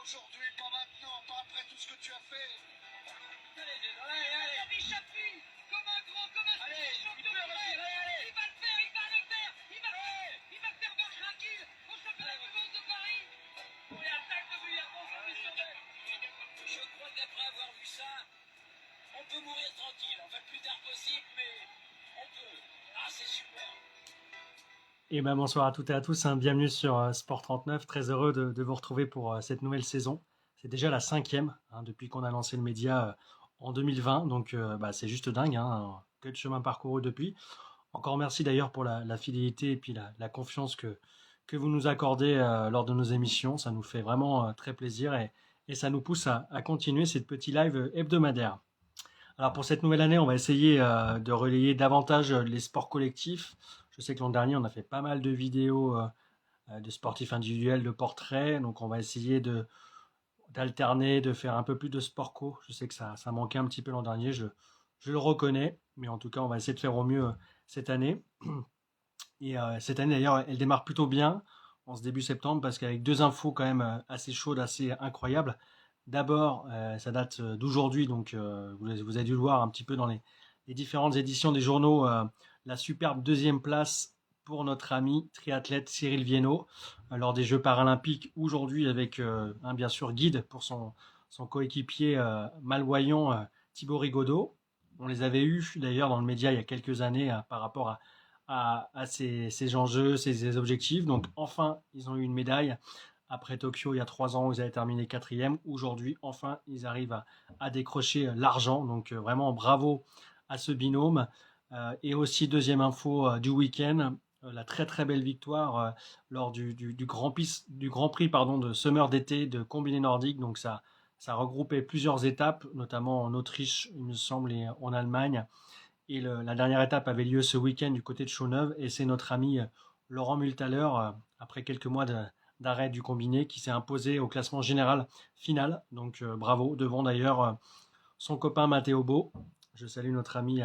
aujourd'hui, pas maintenant, pas après tout ce que tu as fait. Allez, Bichapi, comme un grand, comme un champion du monde. Il va le faire, il va le faire. Il va faire marche tranquille au championnat du monde de Paris. Pour les attaques de but, je crois qu'après avoir vu ça, on peut mourir tranquille. Enfin, le plus tard possible, mais on peut. Ah, c'est super. Et ben bonsoir à toutes et à tous, hein. Bienvenue sur Sport 39, très heureux de vous retrouver pour cette nouvelle saison. C'est déjà la 5e depuis qu'on a lancé le média en 2020, donc c'est juste dingue, hein, que de chemin parcouru depuis. Encore merci d'ailleurs pour la fidélité et puis la confiance que vous nous accordez lors de nos émissions, ça nous fait vraiment très plaisir et ça nous pousse à continuer ces petits lives hebdomadaires. Alors pour cette nouvelle année, on va essayer de relayer davantage les sports collectifs. Je sais que l'an dernier, on a fait pas mal de vidéos de sportifs individuels, de portraits. Donc on va essayer d'alterner, de faire un peu plus de sport co. Je sais que ça manquait un petit peu l'an dernier, je le reconnais. Mais en tout cas, on va essayer de faire au mieux cette année. Et cette année d'ailleurs, elle démarre plutôt bien en ce début septembre parce qu'avec deux infos quand même assez chaudes, assez incroyables. D'abord, ça date d'aujourd'hui, donc vous avez dû le voir un petit peu dans les différentes éditions des journaux, la superbe deuxième place pour notre ami triathlète Cyril Viennot lors des Jeux paralympiques aujourd'hui avec bien sûr guide pour son coéquipier malvoyant Thibaut Rigaudot. On les avait eus d'ailleurs dans le média il y a quelques années par rapport à ces enjeux, ces objectifs. Donc enfin, ils ont eu une médaille. Après Tokyo, il y a 3 ans, ils avaient terminé 4e. Aujourd'hui, enfin, ils arrivent à décrocher l'argent. Donc vraiment, bravo à ce binôme. Et aussi, deuxième info du week-end, la très très belle victoire lors du Grand Prix pardon, de Summer d'été de combiné nordique. Donc ça regroupait plusieurs étapes, notamment en Autriche, il me semble, et en Allemagne. Et la dernière étape avait lieu ce week-end du côté de Chaux-Neuve. Et c'est notre ami Laurent Multaler, après quelques mois d'arrêt du combiné, qui s'est imposé au classement général final. Donc bravo, devant d'ailleurs son copain Matteo Beau. Je salue notre ami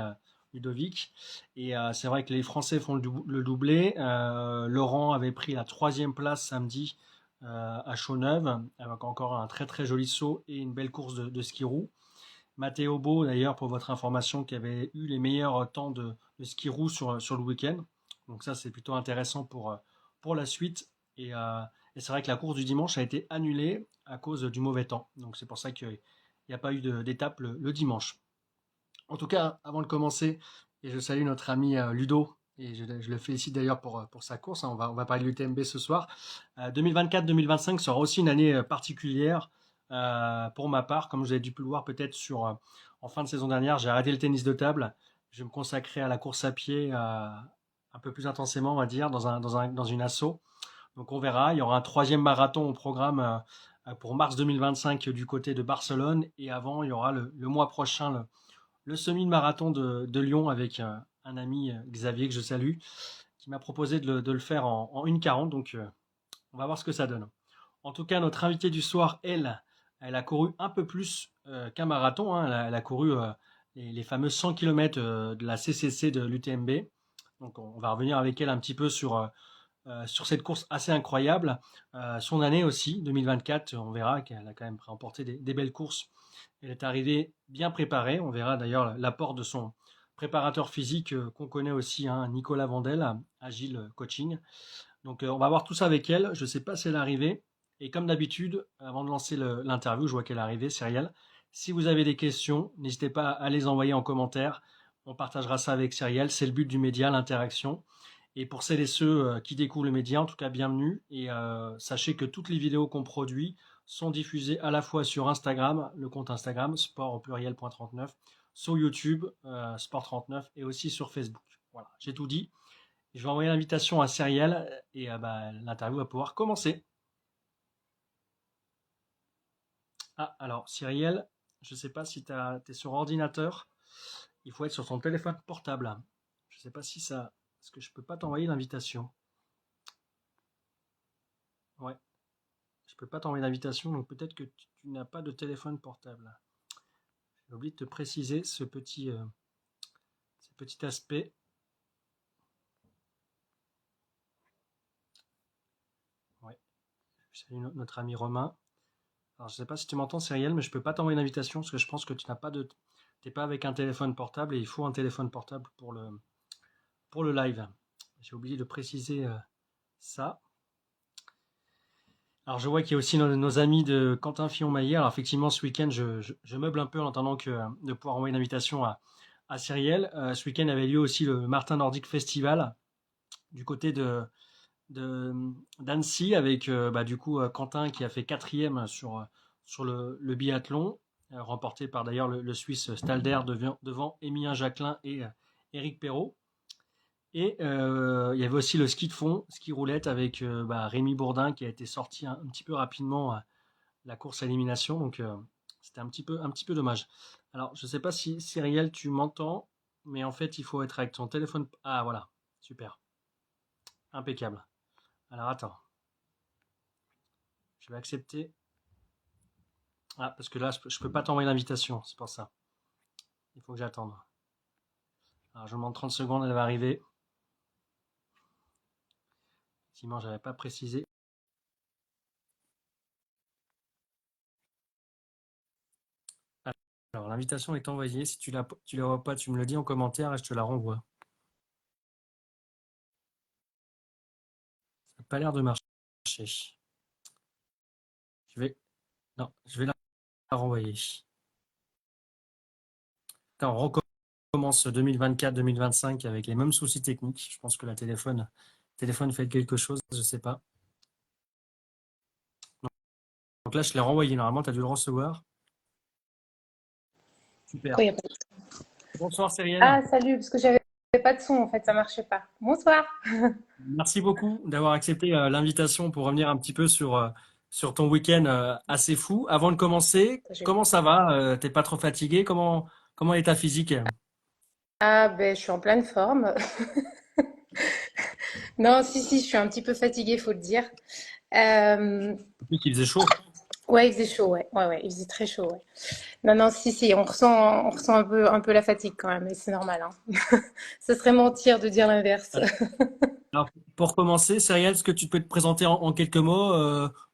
Ludovic. Et c'est vrai que les Français font le doublé. Laurent avait pris la 3e place samedi à Chaux-Neuve, avec encore un très très joli saut et une belle course de ski roue. Matteo Beau, d'ailleurs, pour votre information, qui avait eu les meilleurs temps de ski roue sur le week-end. Donc ça, c'est plutôt intéressant pour la suite. Et c'est vrai que la course du dimanche a été annulée à cause du mauvais temps. Donc c'est pour ça qu'il n'y a pas eu d'étape le dimanche. En tout cas, avant de commencer, et je salue notre ami Ludo, et je le félicite d'ailleurs pour sa course, hein, on va parler de l'UTMB ce soir. 2024-2025 sera aussi une année particulière pour ma part. Comme vous avez dû le voir peut-être en fin de saison dernière, j'ai arrêté le tennis de table. Je vais me consacrer à la course à pied un peu plus intensément, on va dire, dans une asso. Donc on verra. Il y aura un 3e marathon au programme pour mars 2025 du côté de Barcelone. Et avant, il y aura le mois prochain le semi-marathon de Lyon avec un ami Xavier que je salue, qui m'a proposé de le faire en 1,40. Donc on va voir ce que ça donne. En tout cas, notre invitée du soir, elle a couru un peu plus qu'un marathon, hein. Elle a couru les fameux 100 km de la CCC de l'UTMB. Donc on va revenir avec elle un petit peu sur cette course assez incroyable. Son année aussi, 2024, on verra qu'elle a quand même remporté des belles courses. Elle est arrivée bien préparée. On verra d'ailleurs l'apport de son préparateur physique qu'on connaît aussi, hein, Nicolas Vandel, Agile Coaching. Donc on va voir tout ça avec elle. Je ne sais pas si elle est arrivée. Et comme d'habitude, avant de lancer l'interview, je vois qu'elle est arrivée, Cyrielle. Si vous avez des questions, n'hésitez pas à les envoyer en commentaire. On partagera ça avec Cyrielle. C'est le but du média, l'interaction. Et pour celles et ceux qui découvrent le média, en tout cas, bienvenue. Et sachez que toutes les vidéos qu'on produit sont diffusées à la fois sur Instagram, le compte Instagram, sport au pluriel.39, sur YouTube, sport 39, et aussi sur Facebook. Voilà, j'ai tout dit. Je vais envoyer l'invitation à Cyrielle et l'interview va pouvoir commencer. Ah, alors Cyrielle, je ne sais pas si tu es sur ordinateur. Il faut être sur ton téléphone portable. Je ne sais pas si ça... Est-ce que je peux pas t'envoyer l'invitation? Ouais, je peux pas t'envoyer l'invitation, donc peut-être que tu n'as pas de téléphone portable. J'ai oublié de te préciser ce petit aspect. Ouais, je salue notre ami Romain. Alors, je sais pas si tu m'entends, Cyrielle, mais je peux pas t'envoyer une invitation parce que je pense que t'es pas avec un téléphone portable et il faut un téléphone portable pour le live. J'ai oublié de préciser ça. Alors, je vois qu'il y a aussi nos amis de Quentin Fillon-Maillet. Alors, effectivement, ce week-end, je meuble un peu en attendant de pouvoir envoyer une invitation à Cyrielle. Ce week-end avait lieu aussi le Martin Nordic Festival du côté de d'Annecy avec du coup Quentin qui a fait quatrième sur le biathlon, remporté par d'ailleurs le Suisse Stalder devant Émilien Jacquelin et Éric Perrault. Et il y avait aussi le ski de fond, ski roulette avec Rémi Bourdin qui a été sorti un petit peu rapidement la course à élimination. Donc c'était un petit peu dommage. Alors je sais pas si Cyrielle tu m'entends, mais en fait il faut être avec ton téléphone. Ah voilà, super, impeccable. Alors attends, je vais accepter. Ah, parce que là, je peux pas t'envoyer l'invitation, c'est pour ça. Il faut que j'attende. Alors, je vous demande 30 secondes, elle va arriver. Effectivement, j'avais pas précisé. Alors, l'invitation est envoyée. Si tu la vois pas, tu me le dis en commentaire et je te la renvoie. Ça n'a pas l'air de marcher. Je vais, non, je vais la renvoyer. Quand on recommence 2024-2025 avec les mêmes soucis techniques, je pense que le téléphone fait quelque chose, je sais pas. Donc là, je l'ai renvoyé. Normalement, tu as dû le recevoir. Super. Pourquoi il y a pas de- Bonsoir, Cyrielle. Ah, salut, parce que j'avais pas de son en fait, ça marchait pas. Bonsoir. Merci beaucoup d'avoir accepté l'invitation pour revenir un petit peu sur ton week-end assez fou. Avant de commencer, comment ça va? T'es pas trop fatigué? Comment est ta physique? Ah, ben, je suis en pleine forme. Non, si, je suis un petit peu fatiguée, faut le dire. Euh, Oui, qu'il faisait chaud. ouais, il faisait chaud, ouais, il faisait très chaud, ouais. Non, non, si, on ressent un peu la fatigue quand même, mais c'est normal, hein. Ce serait mentir de dire l'inverse. Alors, pour commencer, Cyrielle, est-ce que tu peux te présenter en quelques mots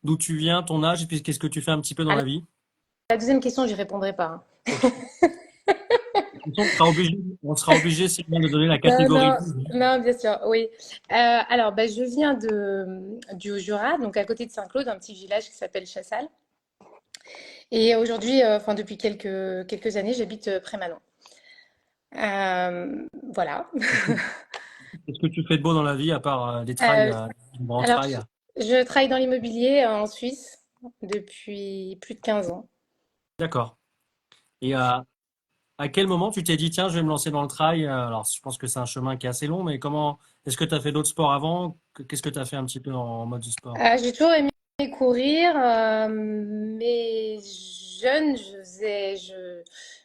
d'où tu viens, ton âge, et puis qu'est-ce que tu fais un petit peu dans Alors, la vie? la deuxième question, j'y répondrai pas, hein. Ok. De toute façon, on sera obligé, Cyrielle, de donner la Non, catégorie. non, non, bien sûr, oui. Alors, ben, je viens du Haut-Jura, donc à côté de Saint-Claude, un petit village qui s'appelle Chassal. Et aujourd'hui, enfin depuis quelques années, j'habite Prémanon. Voilà. Qu'est-ce que tu fais de beau dans la vie à part des trails, Euh, des grands alors, trails? je travaille dans l'immobilier en Suisse depuis plus de 15 ans. D'accord. Et à quel moment tu t'es dit, tiens, je vais me lancer dans le trail? Alors, je pense que c'est un chemin qui est assez long, mais est-ce que tu as fait d'autres sports avant? Qu'est-ce que tu as fait un petit peu en mode de sport? J'ai toujours aimé courir, mais jeune,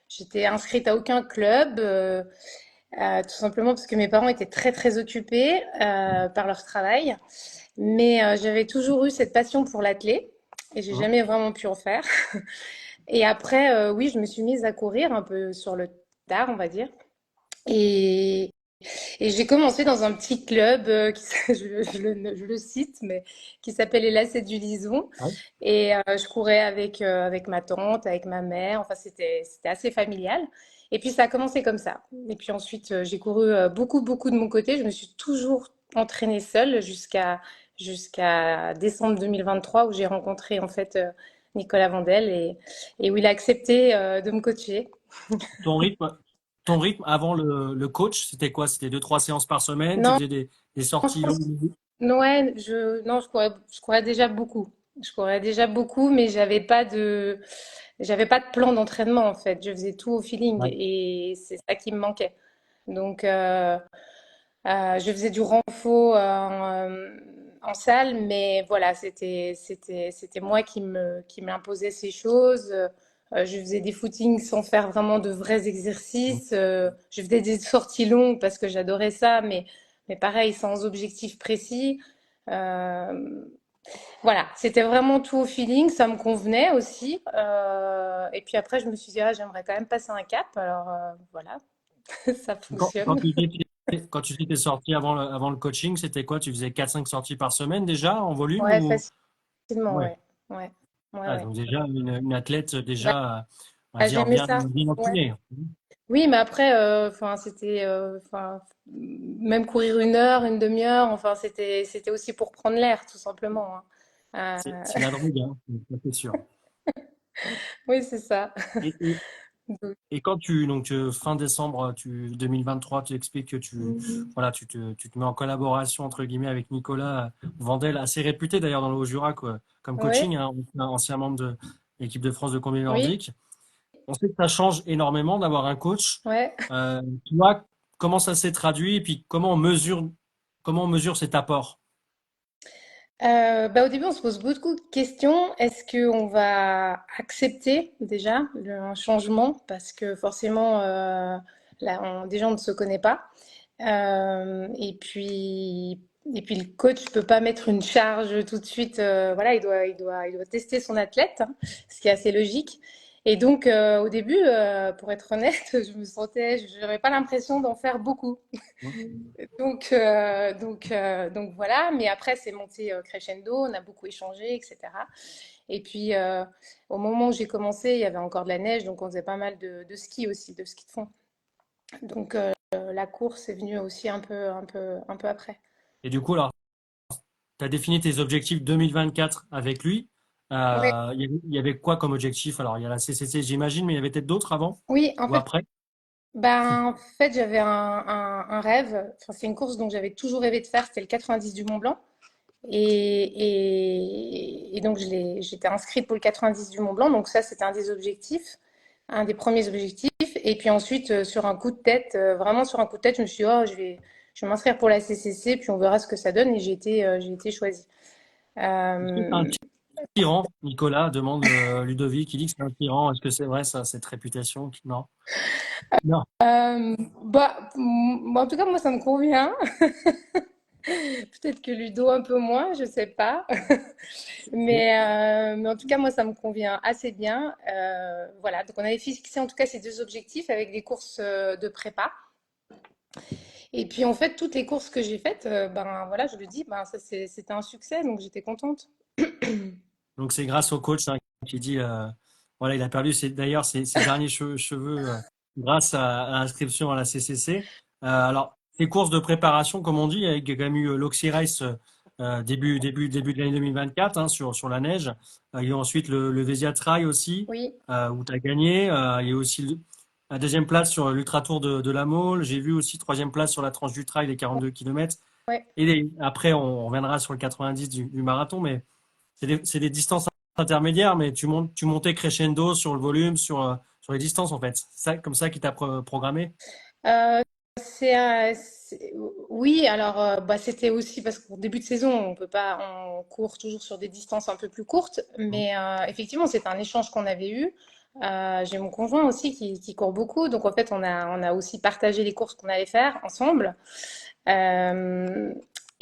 j'étais inscrite à aucun club, tout simplement parce que mes parents étaient très très occupés par leur travail. Mais j'avais toujours eu cette passion pour l'athlé et j'ai Hein. jamais vraiment pu en faire. Et après, oui, je me suis mise à courir un peu sur le tard, on va dire. Et, et j'ai commencé dans un petit club je le cite, mais qui s'appelle les Lacets du Lison. Ouais. Et je courais avec ma tante, avec ma mère. Enfin, c'était assez familial. Et puis ça a commencé comme ça. Et puis ensuite, j'ai couru beaucoup de mon côté. Je me suis toujours entraînée seule jusqu'à décembre 2023 où j'ai rencontré en fait Nicolas Vandel et où il a accepté de me coacher. Ton rythme, ton rythme avant le coach, c'était quoi? C'était deux, trois séances par semaine? Tu Non, faisais des je sorties pense longues? ouais, non, je courais déjà beaucoup. Je courais déjà beaucoup, mais j'avais pas de plan d'entraînement en fait. Je faisais tout au feeling Ouais. et c'est ça qui me manquait. Donc, je faisais du renfo en salle, mais voilà, c'était moi qui m'imposais ces choses. Je faisais des footings sans faire vraiment de vrais exercices. Je faisais des sorties longues parce que j'adorais ça, mais pareil, sans objectif précis. Euh, voilà, c'était vraiment tout au feeling, ça me convenait aussi. Et puis après, je me suis dit, ah, j'aimerais quand même passer un cap. Alors voilà, ça Quand fonctionne. quand tu dis tes sorties avant le coaching, c'était quoi? Tu faisais quatre cinq sorties par semaine déjà en volume Ouais, ou? facilement, Ouais. ouais. Ouais. Ouais, Ah, ouais. donc déjà, une athlète Bah, déjà, on va dire, j'aimais bien, ça. bien Ouais. entraînée. Oui, mais après, enfin, c'était, enfin, même courir une heure, une demi-heure, enfin, c'était aussi pour prendre l'air, tout simplement, hein. C'est la drogue, hein, ça, c'est sûr. Oui, c'est ça. Et, et, Donc, et quand fin décembre 2023, tu expliques que voilà, tu te mets en collaboration, entre guillemets, avec Nicolas Vandel, assez réputé d'ailleurs dans le Haut-Jura, quoi, comme oui, coaching, hein, ancien membre de l'équipe de France de combiné oui, nordique. On sait que ça change énormément d'avoir un coach. ouais. Tu vois, comment ça s'est traduit et puis comment on mesure cet apport? Bah, au début, on se pose beaucoup de questions. Est-ce qu'on va accepter déjà un changement? Parce que forcément, là, déjà, on ne se connaît pas. Et puis le coach peut pas mettre une charge tout de suite. Voilà, il doit tester son athlète, hein, ce qui est assez logique. Et donc, au début, pour être honnête, je n'avais pas l'impression d'en faire beaucoup. Donc voilà. Mais après, c'est monté crescendo. On a beaucoup échangé, etc. Et puis, au moment où j'ai commencé, il y avait encore de la neige, donc on faisait pas mal de ski aussi, de ski de fond. Donc, la course est venue aussi un peu après. Et du coup, alors, tu as défini tes objectifs 2024 avec lui. Ouais. Il y avait quoi comme objectif? Alors, il y a la CCC, j'imagine, mais il y avait peut-être d'autres avant Oui, en ou fait, après? j'avais un rêve. Enfin, c'est une course dont j'avais toujours rêvé de faire. C'était le 90 du Mont Blanc. Et donc, j'étais inscrite pour le 90 du Mont Blanc. Donc, ça, c'était un des objectifs, un des premiers objectifs. Et puis ensuite, sur un coup de tête, vraiment sur un coup de tête, je me suis dit, oh, je vais m'inscrire pour la CCC, puis on verra ce que ça donne. Et j'ai été choisie. Est-ce que c'est un Euh, tyran, Nicolas? Demande Ludovic. Il dit que c'est un tyran. Est-ce que c'est vrai, ça, cette réputation? Non. Non. en tout cas, moi, ça me convient. Peut-être que Ludo un peu moins, je sais pas. Mais en tout cas, moi, ça me convient assez bien. Voilà, donc on avait fixé en tout cas ces deux objectifs avec des courses de prépa. Et puis en fait, toutes les courses que j'ai faites, ben voilà, je le dis, ben ça c'était un succès, donc j'étais contente. Donc, c'est grâce au coach, hein, qui dit, voilà, il a perdu d'ailleurs ses derniers cheveux grâce à l'inscription à la CCC. Alors, ces courses de préparation, comme on dit, il y a quand même eu l'Oxy Race début de l'année 2024, hein, sur la neige. Il y a eu ensuite le Vésia Trail aussi, Oui, où tu as gagné. Il y a eu aussi la deuxième place sur l'Ultra Tour de la Mole. J'ai vu aussi troisième place sur la tranche du trail, les 42 kilomètres. ouais. Et après, on reviendra sur le 90 du marathon, mais c'est des distances intermédiaires, mais tu montais crescendo sur le volume, sur les distances, en fait. C'est ça, comme ça qui t'a programmé. Euh, oui, alors bah, c'était aussi parce qu'au début de saison, on peut pas, on court toujours sur des distances un peu plus courtes, mais effectivement, c'est un échange qu'on avait eu. J'ai mon conjoint aussi qui court beaucoup, donc en fait, on a aussi partagé les courses qu'on allait faire ensemble. Euh,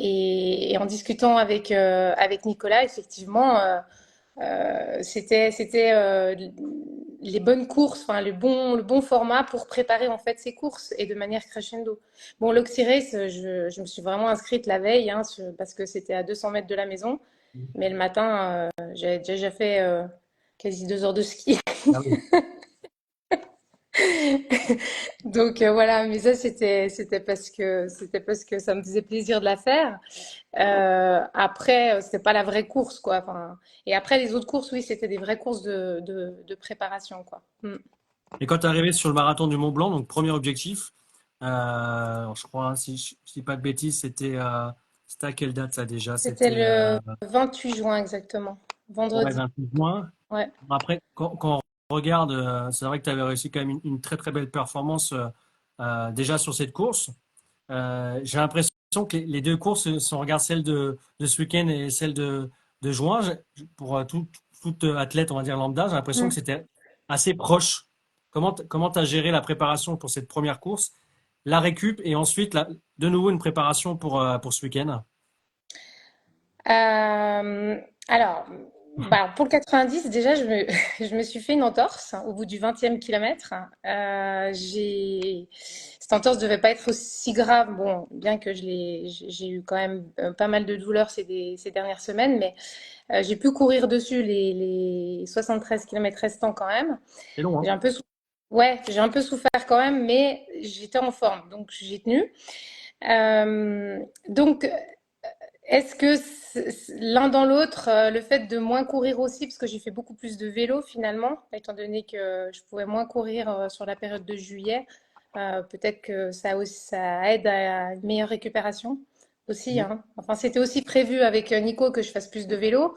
et en discutant avec Nicolas, effectivement, c'était les bonnes courses, enfin le bon format pour préparer en fait ces courses et de manière crescendo. Bon, l'Oxy Race, je me suis vraiment inscrite la veille, hein, parce que c'était à 200 mètres de la maison, mais le matin, j'avais déjà fait quasi 2 heures de ski. Ah oui. Donc voilà, mais ça c'était parce que ça me faisait plaisir de la faire. Après, c'était pas la vraie course, quoi. Enfin, et après, les autres courses, oui, c'était des vraies courses de préparation, quoi. Mm. Et quand tu es arrivé sur le marathon du Mont Blanc, donc premier objectif, alors je crois, hein, si je dis pas de bêtises, c'était à quelle date ça déjà? C'était C'était le 28 juin, exactement. ouais, Vendredi. 28 juin. Ouais. Après, quand on regarde, c'est vrai que tu avais réussi quand même une très très belle performance déjà sur cette course. J'ai l'impression que les deux courses, si on regarde celle de ce week-end et celle de juin, pour toute athlète, on va dire lambda, j'ai l'impression que Mm. c'était assez proche. Comment tu as géré la préparation pour cette première course, la récup et ensuite de nouveau une préparation pour ce week-end? Euh, alors, Bah, pour le 90, déjà, je me suis fait une entorse au bout du 20e kilomètre. Cette entorse devait pas être aussi grave, bon, bien que j'ai eu quand même pas mal de douleurs ces dernières semaines, mais j'ai pu courir dessus les 73 kilomètres restants quand même. C'est long, J'ai hein? un peu, sou- ouais, j'ai un peu souffert quand même, mais j'étais en forme, donc j'ai tenu. Euh, donc, est-ce que l'un dans l'autre, le fait de moins courir aussi, parce que j'ai fait beaucoup plus de vélo finalement, étant donné que je pouvais moins courir sur la période de juillet, peut-être que ça aide à une meilleure récupération aussi, Mm. hein. Enfin, c'était aussi prévu avec Nico que je fasse plus de vélo,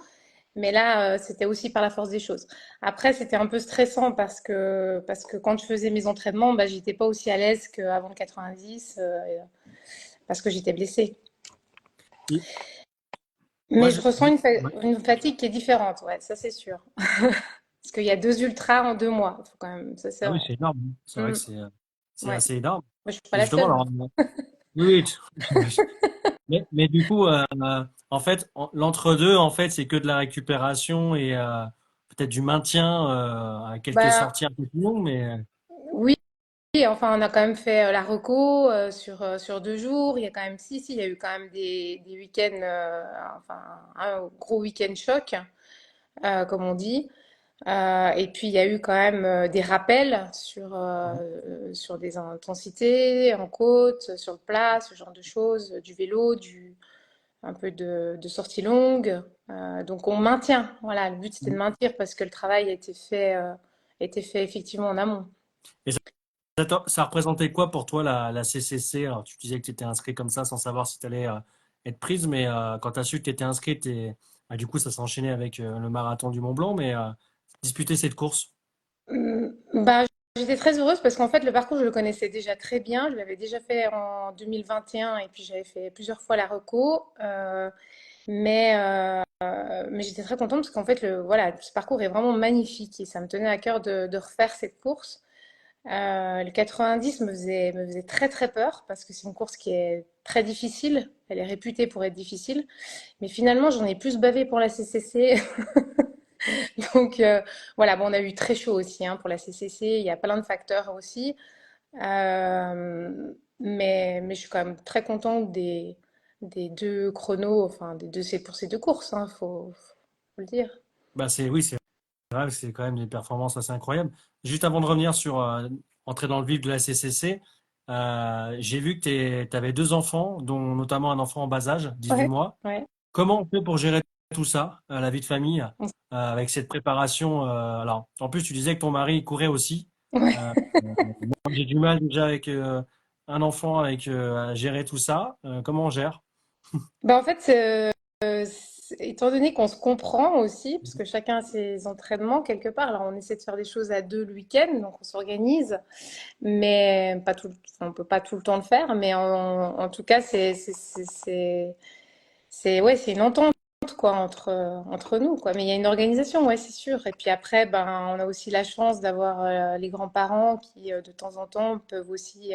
mais là, c'était aussi par la force des choses. Après, c'était un peu stressant parce que quand je faisais mes entraînements, bah, j'étais pas aussi à l'aise qu'avant le 90, parce que j'étais blessée. Et moi, Mais je ressens ouais. une fatigue qui est différente, ouais, ça c'est sûr. Parce qu'il y a 2 ultras en 2 mois, faut quand même, ça c'est Ah oui, vrai. c'est énorme. C'est vrai Mm, que c'est ouais. assez énorme. Moi, je suis pas Et la justement, seule, hein. alors, oui, oui. Mais du coup, en fait, l'entre-deux, en fait, c'est que de la récupération et peut-être du maintien à quelques Bah, sorties un peu plus longues, mais oui, enfin, on a quand même fait la reco sur 2 jours. Il y a quand même, si, il y a eu quand même des week-ends, enfin, un gros week-end choc, comme on dit. Et puis, il y a eu quand même des rappels sur des intensités en côte, sur le plat, ce genre de choses, du vélo, un peu de sorties longues. Donc, on maintient. Voilà, le but, c'était de maintenir parce que le travail a été fait effectivement en amont. et ça représentait quoi pour toi la CCC? Alors, tu disais que tu étais inscrit comme ça sans savoir si tu allais être prise, mais quand tu as su que tu étais inscrite, du coup, ça s'enchaînait avec le marathon du Mont Blanc, mais disputer cette course. Bah, j'étais très heureuse parce qu'en fait, le parcours, je le connaissais déjà très bien. Je l'avais déjà fait en 2021 et puis j'avais fait plusieurs fois la reco. Mais j'étais très contente parce qu'en fait, voilà, ce parcours est vraiment magnifique et ça me tenait à cœur de refaire cette course. Le 90 me faisait très très peur parce que c'est une course qui est très difficile. Elle est réputée pour être difficile. Mais finalement, j'en ai plus bavé pour la CCC. Donc voilà, bon, on a eu très chaud aussi hein, pour la CCC. Il y a plein de facteurs aussi. Mais je suis quand même très contente des deux chronos, enfin c'est pour ces deux courses, hein, faut le dire. Bah, oui, c'est vrai que c'est quand même des performances assez incroyables. Juste avant de revenir sur entrer dans le vif de la CCC, j'ai vu que tu avais deux enfants, dont notamment un enfant en bas âge, 18 Ouais, mois. ouais. Comment on fait pour gérer tout ça, la vie de famille, avec cette préparation alors, en plus, tu disais que ton mari courait aussi. Ouais. Moi, j'ai du mal déjà avec un enfant, à gérer tout ça. Comment on gère? Ben, en fait, étant donné qu'on se comprend aussi, parce que chacun a ses entraînements quelque part, alors on essaie de faire des choses à deux le week-end, donc on s'organise, mais pas tout, enfin, on peut pas tout le temps le faire, mais en tout cas, ouais, c'est une entente quoi entre nous quoi. Mais il y a une organisation, ouais, c'est sûr. Et puis après, ben, on a aussi la chance d'avoir les grands-parents qui, de temps en temps, peuvent aussi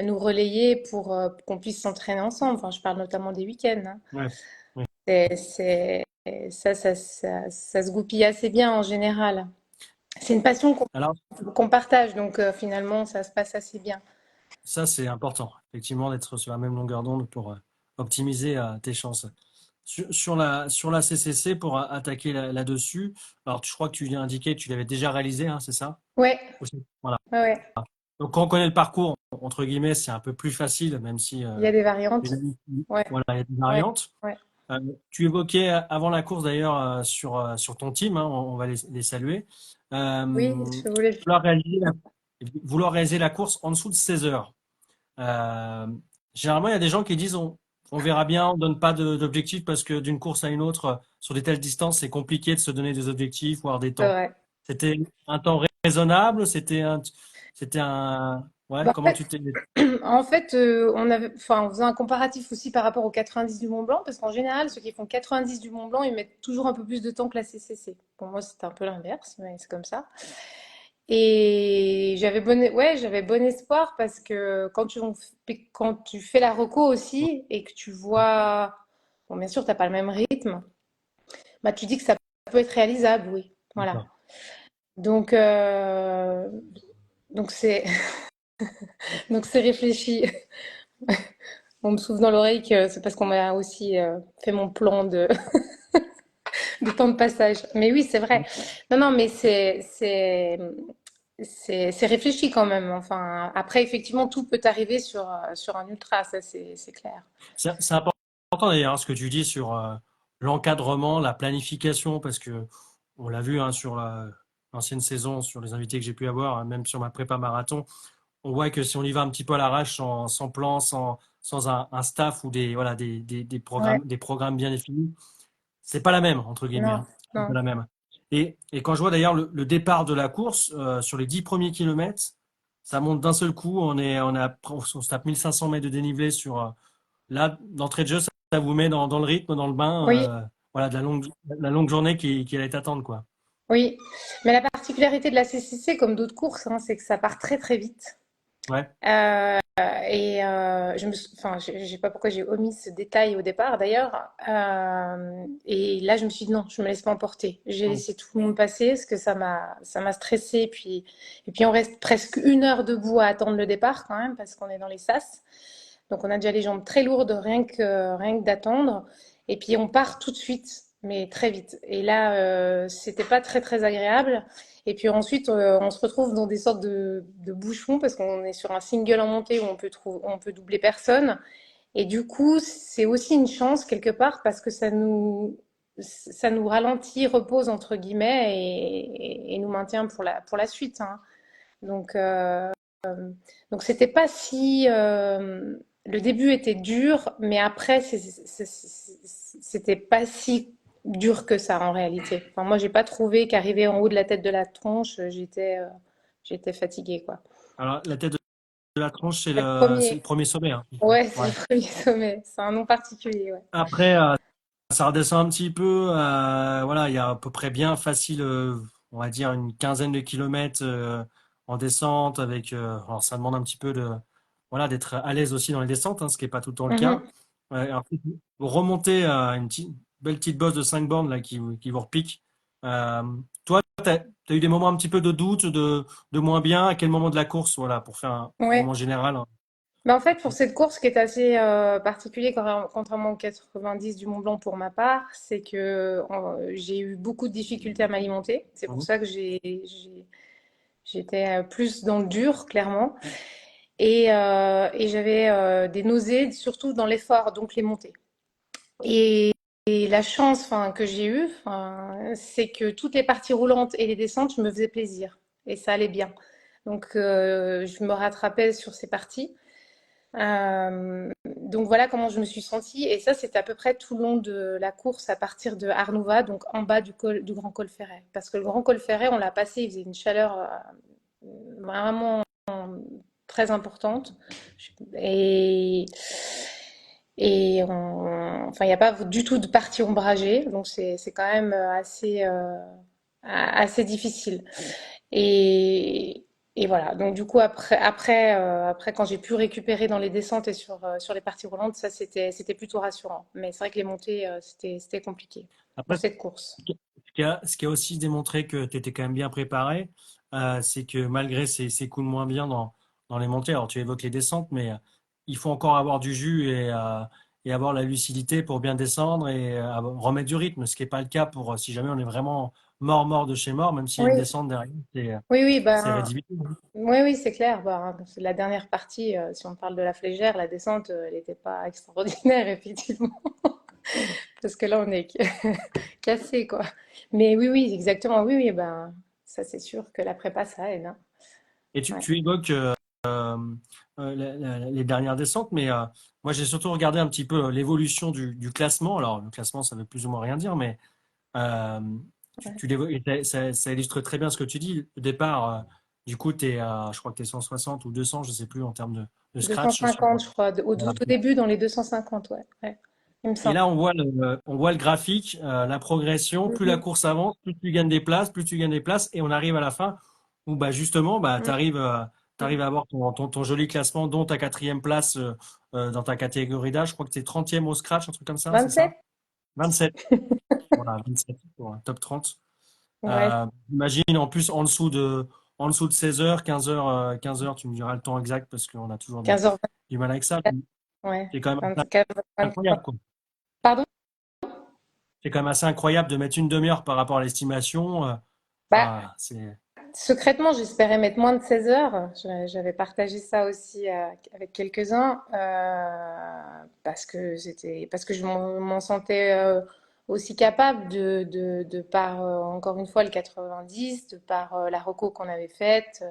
nous relayer pour qu'on puisse s'entraîner ensemble. Enfin, je parle notamment des week-ends, hein. Ouais. Ouais. C'est, ça se goupille assez bien en général. C'est une passion Alors, qu'on partage, donc finalement, ça se passe assez bien. ça, c'est important, effectivement, d'être sur la même longueur d'onde pour optimiser tes chances. Sur la CCC, pour attaquer là-dessus, alors je crois que tu viens indiquer que tu l'avais déjà réalisé, hein, c'est ça? Ouais, Aussi. Voilà. ouais, ouais. Donc, quand on connaît le parcours, entre guillemets, c'est un peu plus facile, même si Il y a des les variantes. amis- Ouais, voilà, il y a des ouais, variantes. ouais. Tu évoquais avant la course d'ailleurs sur ton team, hein, on va les saluer, Oui, je voulais. vouloir réaliser vouloir réaliser la course en dessous de 16 heures. Euh, Généralement, il y a des gens qui disent on verra bien, on donne pas d'objectifs parce que d'une course à une autre, sur des telles distances, c'est compliqué de se donner des objectifs, voire des C'est temps. vrai. C'était un temps raisonnable, ouais, Bah, comment tu t'es, en fait, on faisait un comparatif aussi par rapport aux 90 du Mont Blanc, parce qu'en général, ceux qui font 90 du Mont Blanc, ils mettent toujours un peu plus de temps que la CCC. Pour moi, c'était un peu l'inverse, mais c'est comme ça. Et j'avais bon espoir parce que quand tu fais la reco aussi et que tu vois, bon, bien sûr, t'as pas le même rythme, bah, tu dis que ça peut être réalisable, oui. Voilà. D'accord. Donc, donc c'est donc c'est réfléchi. On me souffle dans l'oreille que c'est parce qu'on m'a aussi fait mon plan de temps de passage. Mais oui, c'est vrai. Non, non, mais c'est réfléchi quand même. Enfin, après, effectivement, tout peut arriver sur un ultra, ça c'est clair. C'est important d'ailleurs ce que tu dis sur l'encadrement, la planification, parce que on l'a vu hein, sur l'ancienne saison, sur les invités que j'ai pu avoir, hein, même sur ma prépa marathon, on voit que si on y va un petit peu à l'arrache, sans plan, sans un staff ou voilà, Ouais, des programmes bien définis, c'est pas la même, entre guillemets. non, Hein. C'est pas non. la même. Et quand je vois d'ailleurs le départ de la course, sur les 10 premiers kilomètres, ça monte d'un seul coup. On se tape 1500 mètres de dénivelé sur. Là, d'entrée de jeu, ça vous met dans le rythme, dans le Oui, bain, voilà, de la longue journée qui allait t'attendre, quoi. oui. Mais la particularité de la CCC, comme d'autres courses, hein, c'est que ça part très très vite. Ouais. Enfin, je sais pas pourquoi j'ai omis ce détail au départ d'ailleurs. Et là, je me suis dit non, je me laisse pas emporter. J'ai Mm. laissé tout le monde passer parce que ça m'a stressé. Et puis on reste presque 1 heure debout à attendre le départ quand même parce qu'on est dans les sas. Donc on a déjà les jambes très lourdes rien que d'attendre. Et puis on part tout de suite, mais très vite. Et là, c'était pas très très agréable. Et puis ensuite, on se retrouve dans des sortes de bouchons parce qu'on est sur un single en montée où on peut doubler personne. Et du coup, c'est aussi une chance quelque part parce que ça nous ralentit, repose entre guillemets et nous maintient pour la suite, hein. Donc, donc c'était pas si. Le début était dur, mais après, c'était pas si dur que ça en réalité. Enfin, moi, j'ai pas trouvé qu'arriver en haut de la tête de la tronche, j'étais fatiguée, quoi. Alors, la tête de la tranche, C'est le c'est le premier. premier sommet. Hein. Ouais, c'est Ouais. le premier sommet. C'est un nom particulier, ouais. Après, ça redescend un petit peu. Voilà, il y a à peu près bien facile, on va dire une quinzaine de kilomètres en descente. Alors, ça demande un petit peu voilà, d'être à l'aise aussi dans les descentes, hein, ce qui n'est pas tout le temps le cas. Mhm. Ensuite, vous remontez à belle petite bosse de 5 bornes là, qui vous repique. Euh, Toi, tu as eu des moments un petit peu de doute, de moins bien. À quel moment de la course, voilà, pour faire un Ouais. moment général, hein. Mais en fait, pour cette course qui est assez particulier, contrairement aux 90 du Mont Blanc pour ma part, c'est que j'ai eu beaucoup de difficultés à m'alimenter. C'est pour Mhm. ça que j'étais plus dans le dur, clairement. Et j'avais des nausées, surtout dans l'effort, donc les montées. Et, et la chance, enfin, que j'ai eue, enfin, c'est que toutes les parties roulantes et les descentes, je me faisais plaisir. Et ça allait bien. Donc, je me rattrapais sur ces parties. Donc voilà comment je me suis sentie. Et ça, c'était à peu près tout le long de la course à partir de Arnouva, donc en bas du Grand Col Ferret. Parce que le Grand Col Ferret, on l'a passé, il faisait une chaleur vraiment très importante. Et, enfin, il n'y a pas du tout de partie ombragée, donc c'est quand même assez difficile. Et, et voilà. Donc du coup après quand j'ai pu récupérer dans les descentes et sur les parties roulantes, ça c'était plutôt rassurant. Mais c'est vrai que les montées c'était compliqué pour Après, cette course. ce qui a aussi démontré que tu étais quand même bien préparé, c'est que malgré ces coups de moins bien dans les montées, alors tu évoques les descentes, mais il faut encore avoir du jus et avoir la lucidité pour bien descendre et remettre du rythme, ce qui n'est pas le cas pour si jamais on est vraiment mort de chez mort, même s'il y a une Oui, descente derrière, oui, oui, c'est ben rédhibitoire. oui, oui, c'est clair. Bah, c'est la dernière partie, si on parle de la flégère, la descente, elle n'était pas extraordinaire, effectivement. Parce que là, on est cassé, quoi. Mais oui, oui, exactement. Oui, oui, ben, ça, c'est sûr que la prépa, ça aide, hein. Et Ouais. tu évoques les dernières descentes, mais moi j'ai surtout regardé un petit peu l'évolution du classement. Alors le classement, ça veut plus ou moins rien dire, mais euh, Ouais. ça illustre très bien ce que tu dis. Au départ, du coup, je crois que tu es 160 ou 200, je sais plus, en termes de scratch. 250, je crois, au tout début, dans les 250, ouais. Ouais, il me Et semble. là, on voit le graphique, la progression. Plus la Mhm. course avance, plus tu gagnes des places, plus tu gagnes des places. Et on arrive à la fin où bah, justement, bah, tu arrives, à avoir ton joli classement, dont ta quatrième place dans ta catégorie d'âge. Je crois que tu es 30e au scratch, un truc comme ça, c'est 27? ça? 27. Voilà, 27 pour un top 30. Ouais, Imagine en plus en dessous de 16 heures, 15 heures, 15 heures, tu me diras le temps exact parce qu'on a toujours 15h24, du mal avec ça. ouais, C'est quand même assez 24, 23. incroyable, quoi. Pardon? C'est quand même assez incroyable de mettre une demi-heure par rapport à l'estimation. Bah, Enfin, c'est. secrètement, j'espérais mettre moins de 16 heures. J'avais partagé ça aussi avec quelques-uns parce que je m'en sentais aussi capable de par encore une fois le 90, de par la reco qu'on avait faite,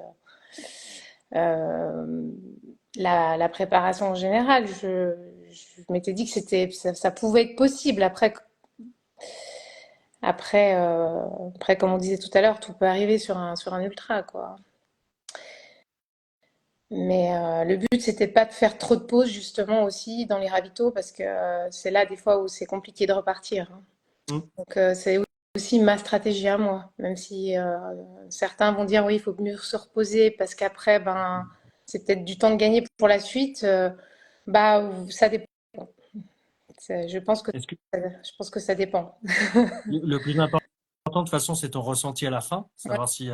euh, la préparation en général. Je m'étais dit que ça pouvait être possible. Après, comme on disait tout à l'heure, tout peut arriver sur un ultra, quoi. Mais le but, c'était pas de faire trop de pauses, justement, aussi dans les ravitaux, parce que c'est là, des fois, où c'est compliqué de repartir, hein. Hmm. Donc, c'est aussi ma stratégie à moi, même si certains vont dire, oui, il faut mieux se reposer, parce qu'après, ben, c'est peut-être du temps de gagner pour la suite. Bah, ça dépend. Je pense que, Est-ce que je pense que ça dépend. le plus important, de toute façon, c'est ton ressenti à la fin, Ouais. savoir si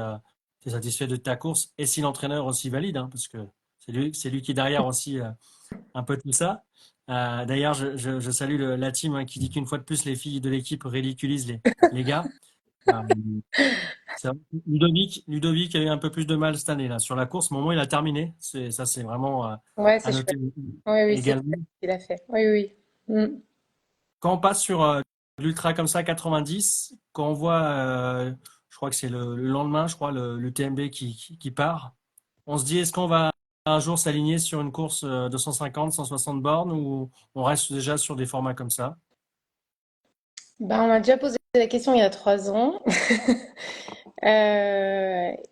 tu es satisfait de ta course et si l'entraîneur aussi valide, hein, parce que c'est lui qui est derrière aussi un peu tout ça. D'ailleurs, je salue la team, hein, qui dit qu'une fois de plus, les filles de l'équipe ridiculisent les gars. Euh, c'est vrai que Ludovic a eu un peu plus de mal cette année là sur la course, mais au moins il a terminé. Ça, c'est vraiment Ouais, à c'est noter chouette. Oui, oui, c'est également. chouette ce qu'il a fait. Oui, oui. Mm. Quand on passe sur l'ultra comme ça, 90, quand on voit, je crois que c'est le lendemain, je crois, le TMB qui part, on se dit, est-ce qu'on va un jour s'aligner sur une course de 150, 160 bornes ou on reste déjà sur des formats comme ça? Ben, on m'a déjà posé la question il y a 3 ans.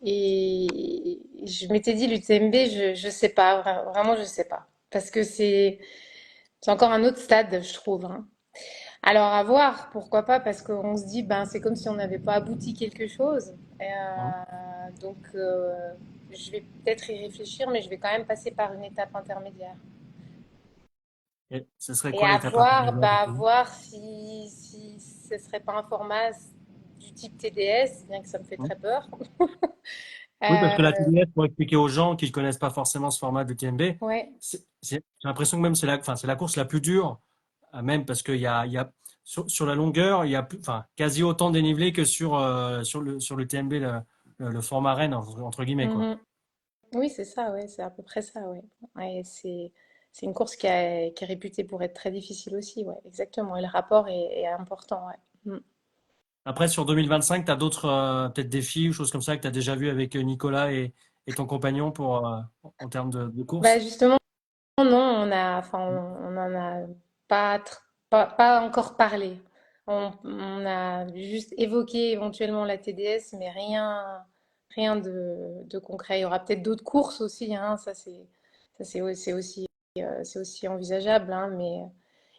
Et je m'étais dit l'UTMB, je sais pas, vraiment je sais pas. Parce que c'est encore un autre stade, je trouve, hein. Alors à voir, pourquoi pas, parce qu'on se dit, ben c'est comme si on n'avait pas abouti quelque chose. Hein. Donc je vais peut-être y réfléchir, mais je vais quand même passer par une étape intermédiaire. Et ce serait Et quoi l'étape intermédiaire du à coup? voir si ce serait pas un format du type TDS, bien que ça me fait Hein. très peur. Oui, parce que la Euh, TDS, pour expliquer aux gens qui ne connaissent pas forcément ce format de TMB, ouais. j'ai l'impression que même c'est la course la plus dure, même parce qu'il y a sur la longueur, il y a enfin, quasi autant de dénivelé que sur le TMB, le format Rennes, entre guillemets, quoi. Mhm. Oui, c'est ça, ouais, c'est à peu près ça, ouais. Ouais, c'est une course qui est réputée pour être très difficile aussi, ouais, exactement. Et le rapport est important, ouais. Mm. Après, sur 2025, tu as d'autres peut-être défis ou choses comme ça que tu as déjà vu avec Nicolas et ton compagnon en termes de Bah course? justement, non, enfin, on en a pas encore parlé. On a juste évoqué éventuellement la TDS, mais rien de concret. Il y aura peut-être d'autres courses aussi, hein, c'est aussi envisageable, hein, mais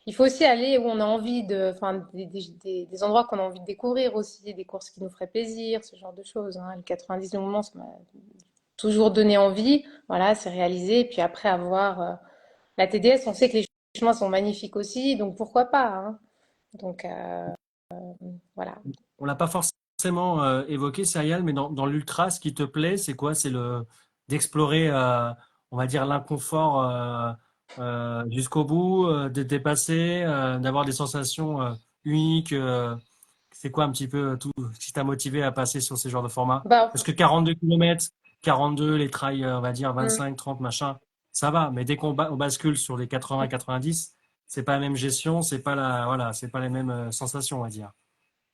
il faut aussi aller où on a envie enfin, des endroits qu'on a envie de découvrir aussi, des courses qui nous feraient plaisir, ce genre de choses, hein. Le 90 du moment, ça m'a toujours donné envie. Voilà, c'est réalisé. Et puis après, avoir la TDS, on sait que les chemins sont magnifiques aussi, donc pourquoi pas, hein. Donc voilà. On l'a pas forcément évoqué, Serial, mais dans l'ultra, ce qui te plaît, c'est quoi? C'est d'explorer, on va dire, l'inconfort jusqu'au bout, de dépasser, d'avoir des sensations uniques. C'est quoi un petit peu tout ce qui t'a motivé à passer sur ces genres de formats? Bah, Parce que 42 km, 42, les trails, on va dire mm. 25, 30, machin, ça va. Mais dès on bascule sur les 80, 90, c'est pas la même gestion, voilà, c'est pas les mêmes sensations, on va dire.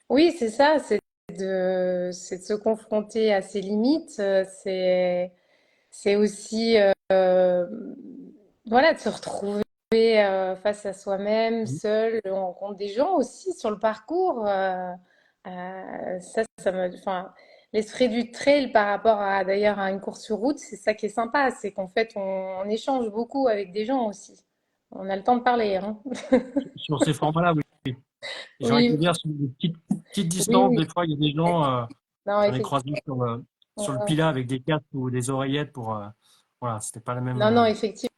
Oui, c'est ça, c'est de se confronter à ses limites, c'est aussi voilà, de se retrouver face à soi-même, seul, on rencontre des gens aussi sur le parcours. Enfin, l'esprit du trail par rapport à d'ailleurs à une course sur route, c'est ça qui est sympa, c'est qu'en fait on échange beaucoup avec des gens aussi. On a le temps de parler, hein. Sur ces formats-là, oui. J'ai envie de Oui, te dire, sur des petites oui, distances, oui. des fois, il y a des gens, Non, j'en ai croisé effectivement. sur le Pila avec des casques ou des oreillettes voilà, c'était pas la même. Non, non, effectivement.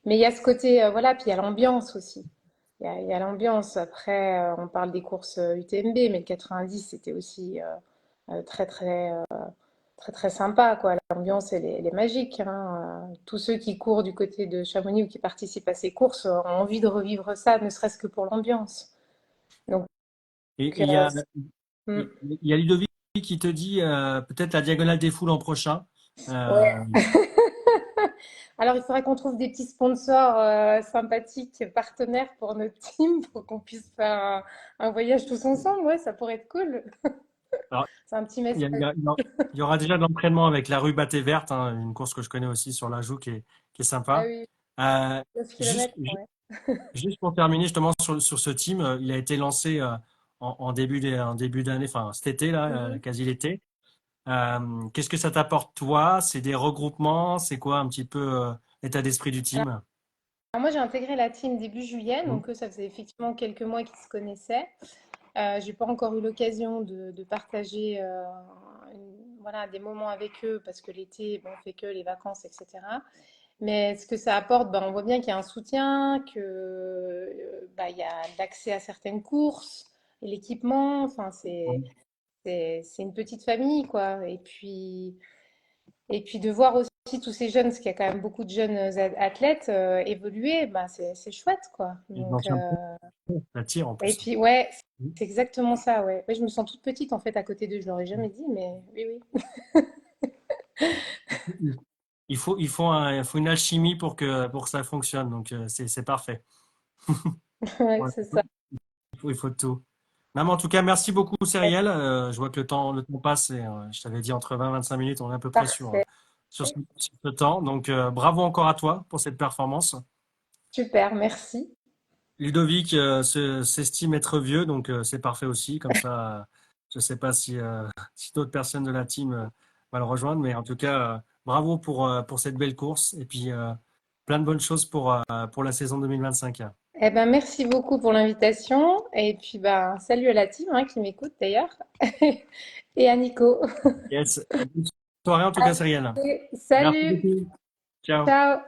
Mais il y a ce côté, voilà, puis il y a l'ambiance aussi. il y a l'ambiance. Après, on parle des courses UTMB, mais le 90, c'était aussi très, très, très, très sympa, quoi. L'ambiance, elle est magique, hein. Tous ceux qui courent du côté de Chamonix ou qui participent à ces courses ont envie de revivre ça, ne serait-ce que pour l'ambiance. Donc, Et euh, mm, il y a Ludovic qui te dit peut-être la Diagonale des Fous l'an prochain. ouais. Euh, Alors, il faudrait qu'on trouve des petits sponsors sympathiques, partenaires pour notre team, pour qu'on puisse faire un voyage tous ensemble. Ouais, ça pourrait être cool. alors, C'est un petit il y, a- il message. y a- il y aura déjà de l'entraînement avec la rue Battée Verte, hein, une course que je connais aussi sur l'Anjou qui est Ah sympa. oui, Euh, 9 juste, kilomètres, ouais. juste pour terminer justement sur ce team, il a été lancé en début d'année, enfin cet été là, Mhm. quasi l'été. Qu'est-ce que ça t'apporte toi? C'est des regroupements? C'est quoi un petit peu l'état d'esprit du team? Alors moi, j'ai intégré la team début juillet, Mm. donc eux, ça faisait effectivement quelques mois qu'ils se connaissaient. J'ai pas encore eu l'occasion de partager voilà, des moments avec eux parce que l'été, bon, on fait que les vacances, etc. Mais ce que ça apporte, ben, on voit bien qu'il y a un soutien, que bah, il y a l'accès à certaines courses, et l'équipement. Enfin, c'est une petite famille, quoi. Et puis de voir aussi tous ces jeunes, parce qu'il y a quand même beaucoup de jeunes athlètes évoluer, ben, c'est chouette, quoi. Les Donc, anciens pros, ça tire en et plus. puis, ouais, Mm. c'est exactement ça, ouais. Ouais, je me sens toute petite, en fait, à côté d'eux. Je leur ai jamais dit, mais oui, oui. Il faut une alchimie pour que ça fonctionne. Donc, c'est parfait. Ouais, Ouais, c'est ça. il faut tout. Non, mais en tout cas, merci beaucoup, Cyrielle. Je vois que le temps passe et je t'avais dit entre 20 et 25 minutes. On est à peu près Parfait. sur ce temps. Donc, bravo encore à toi pour cette performance. Super, merci. Ludovic s'estime être vieux, donc c'est parfait aussi. Comme ça, je ne sais pas si d'autres personnes de la team vont le rejoindre, mais en tout cas, bravo pour cette belle course et puis plein de bonnes choses pour la saison 2025. Eh ben, merci beaucoup pour l'invitation. Et puis, ben, salut à la team hein, qui m'écoute d'ailleurs. Et à Nico. Yes. Bonne soirée en tout cas, Cyrielle. Merci Salut. beaucoup. Ciao. Ciao.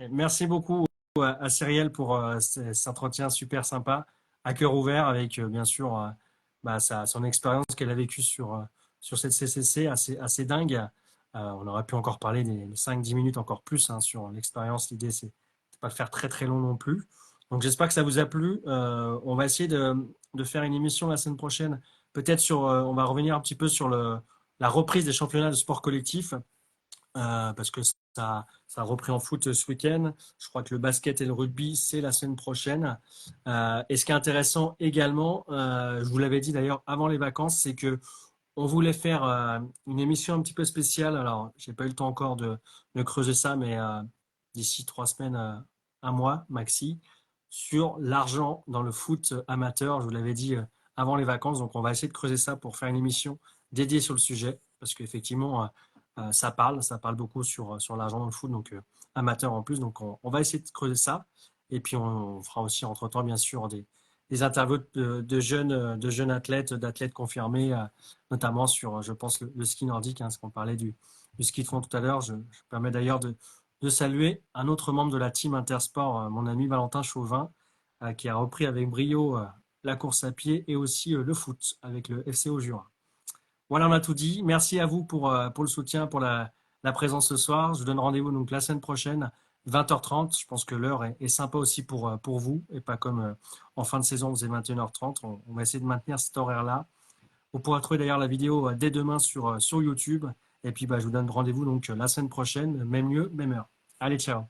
Et merci beaucoup à Cyrielle pour cet entretien super sympa, à cœur ouvert, avec bien sûr bah, son expérience qu'elle a vécue sur cette CCC assez dingue. On aurait pu encore parler des 5-10 minutes encore plus hein, sur l'expérience. L'idée, c'est de pas le faire très très long non plus. Donc j'espère que ça vous a plu. On va essayer de faire une émission la semaine prochaine. Peut-être on va revenir un petit peu sur la reprise des championnats de sport collectif parce que ça a repris en foot ce week-end. Je crois que le basket et le rugby, c'est la semaine prochaine. Et ce qui est intéressant également, je vous l'avais dit d'ailleurs avant les vacances, c'est que on voulait faire une émission un petit peu spéciale. Alors, j'ai pas eu le temps encore de creuser ça, mais d'ici 3 semaines, un mois maxi, sur l'argent dans le foot amateur. Je vous l'avais dit avant les vacances, donc on va essayer de creuser ça pour faire une émission dédiée sur le sujet, parce qu'effectivement, ça parle beaucoup sur l'argent dans le foot, donc amateur en plus. Donc on va essayer de creuser ça, et puis on fera aussi entre-temps, bien sûr, des interviews de jeunes athlètes, d'athlètes confirmés, notamment sur, je pense, le ski nordique, hein, parce qu'on parlait du ski de fond tout à l'heure. Je me permets d'ailleurs de saluer un autre membre de la team Intersport, mon ami Valentin Chauvin, qui a repris avec brio la course à pied et aussi le foot avec le FCO Jura. Voilà, on a tout dit. Merci à vous pour le soutien, pour la présence ce soir. Je vous donne rendez-vous donc la semaine prochaine, 20h30. Je pense que l'heure est sympa aussi pour vous et pas comme en fin de saison, vous faisait 21h30. On va essayer de maintenir cet horaire-là. Vous pourrez trouver d'ailleurs la vidéo dès demain sur YouTube. Et puis, bah, je vous donne rendez-vous donc la semaine prochaine, même lieu, même heure. Allez, ciao.